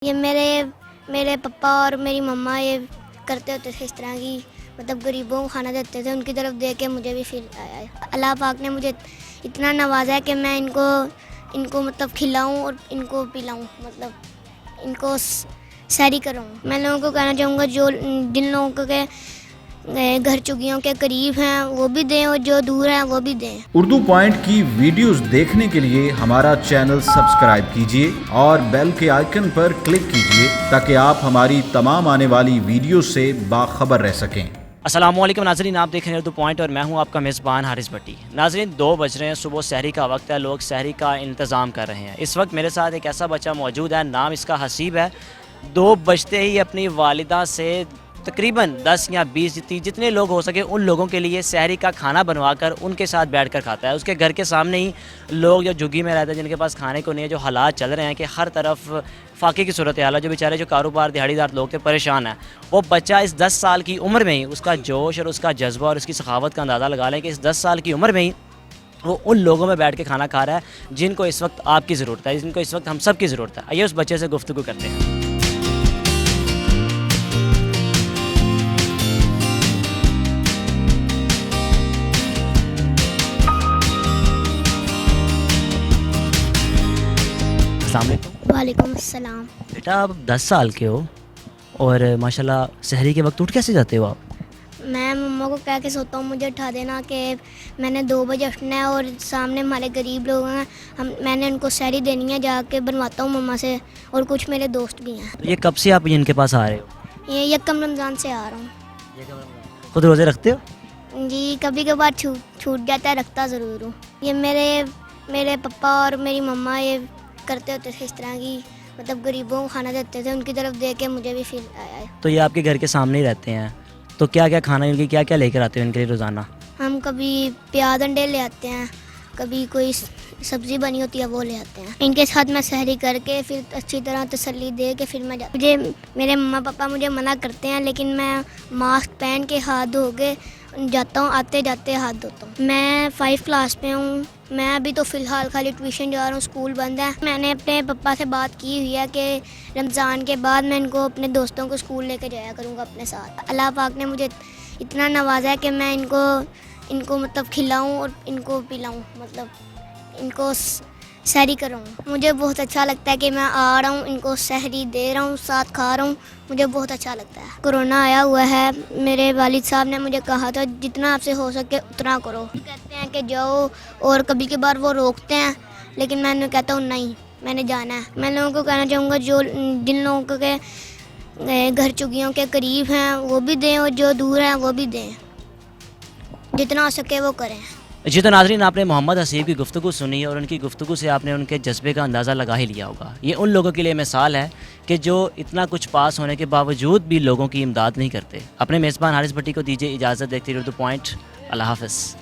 ये मेरे मेरे पापा और मेरी मम्मा ये करते होते थे इस तरह की, मतलब गरीबों को खाना देते थे। उनकी तरफ देख के मुझे भी फील आया है। अल्लाह पाक ने मुझे इतना नवाजा है कि मैं इनको मतलब खिलाऊं और इनको पिलाऊं, मतलब इनको सैरी कराऊं। मैं लोगों को कहना चाहूँगा जो जिन लोगों के घर चुगियों के करीब हैं वो भी दें और जो दूर हैं वो भी दें। उर्दू पॉइंट की वीडियोस देखने के लिए हमारा चैनल सब्सक्राइब कीजिए और बेल के आइकन पर क्लिक कीजिए ताकि आप हमारी तमाम आने वाली वीडियो से बाखबर रह सकें। अस्सलामुअलैकुम नाज़रीन, आप देख रहे हैं उर्दू पॉइंट और मैं हूं आपका मेज़बान हारिस भट्टी। नाज़रीन 2 बज रहे हैं, सुबह सहरी का वक्त है, लोग सहरी का इंतज़ाम कर रहे हैं। इस वक्त मेरे साथ एक ऐसा बच्चा मौजूद है, नाम इसका हसीब है। 2 बजते ही अपनी वालिदा से तकरीबन 10 या 20 जितने लोग हो सके उन लोगों के लिए सहरी का खाना बनवा कर उनके साथ बैठ कर खाता है। उसके घर के सामने ही लोग जो झुग्गी में रहते हैं, जिनके पास खाने को नहीं है, जो हालात चल रहे हैं कि हर तरफ फाके की सूरत हाल है, जो बेचारे जो कारोबार दिहाड़ीदार लोग थे परेशान हैं। वो बच्चा इस 10 साल की उम्र में ही उसका जोश और उसका जज्बा और उसकी सखावत का अंदाज़ा लगा लें कि इस 10 साल की उम्र में ही वो उन लोगों में बैठ के खाना खा रहा है जिनको इस वक्त आपकी ज़रूरत है, जिनको इस वक्त हम सब की ज़रूरत है। आइए उस बच्चे से गुफ्तगू करते हैं। वालेकुम अस्सलाम। बेटा आप 10 साल के हो और माशाल्लाह सहरी के वक्त उठ कैसे जाते हो आप? मैं मम्मा को कह के सोता हूँ मुझे उठा देना कि मैंने 2 बजे उठना है और सामने हमारे गरीब लोग हैं, मैंने उनको सहरी देनी है, जाके बनवाता हूँ मम्मा से। और कुछ मेरे दोस्त भी हैं। तो ये कब से आप इनके पास आ रहे हो? ये यकम रमज़ान से आ रहा हूँ। खुद रोज़े रखते हो? जी कभी कभार छूट जाता है, रखता ज़रूर हूँ। ये मेरे पापा और मेरी मम्मा ये करते होते थे इस तरह की, मतलब गरीबों को खाना देते थे। उनकी तरफ देख के मुझे भी फील आया है। तो ये आपके घर के सामने ही रहते हैं, तो क्या क्या खाना इनके क्या क्या लेकर आते हो इनके लिए रोज़ाना? हम कभी प्याज अंडे ले आते हैं, कभी कोई सब्ज़ी बनी होती है वो ले आते हैं। इनके साथ मैं सहरी करके फिर अच्छी तरह तसल्ली दे के फिर मैं मुझे मेरे मम्मा पापा मुझे मना करते हैं, लेकिन मैं मास्क पहन के हाथ धो के जाता हूँ, आते जाते हाथ धोता हूँ। मैं 5 क्लास में हूँ। मैं अभी तो फ़िलहाल खाली ट्यूशन जा रहा हूँ, स्कूल बंद है। मैंने अपने पापा से बात की हुई है कि रमज़ान के बाद मैं इनको अपने दोस्तों को स्कूल लेके जाया करूँगा अपने साथ। अल्लाह पाक ने मुझे इतना नवाजा है कि मैं इनको मतलब खिलाऊँ और इनको पिलाऊँ, मतलब इनको सहरी कराऊँ। मुझे बहुत अच्छा लगता है कि मैं आ रहा हूँ, इनको सहरी दे रहा हूँ, साथ खा रहा हूँ। मुझे बहुत अच्छा लगता है। कोरोना आया हुआ है, मेरे वालिद साहब ने मुझे कहा था जितना आपसे हो सके उतना करो। कहते हैं कि जाओ, और कभी कभार वो रोकते हैं, लेकिन मैं कहता हूँ नहीं, मैंने जाना है। मैं लोगों को कहना चाहूँगा जो जिन लोगों के घर चुगियों के करीब हैं वो भी दें और जो दूर हैं वो भी दें, जितना हो सके वो करें। जी तो नाज़रीन, आपने मोहम्मद हसीब की गुफ्तगू सुनी और उनकी गुफ्तगू से आपने उनके जज्बे का अंदाज़ा लगा ही लिया होगा। ये उन लोगों के लिए मिसाल है कि जो इतना कुछ पास होने के बावजूद भी लोगों की इमदाद नहीं करते। अपने मेज़बान हारिस भट्टी को दीजिए इजाज़त। देखते रहिए उर्दू पॉइंट। अल्लाह हाफ़िज़।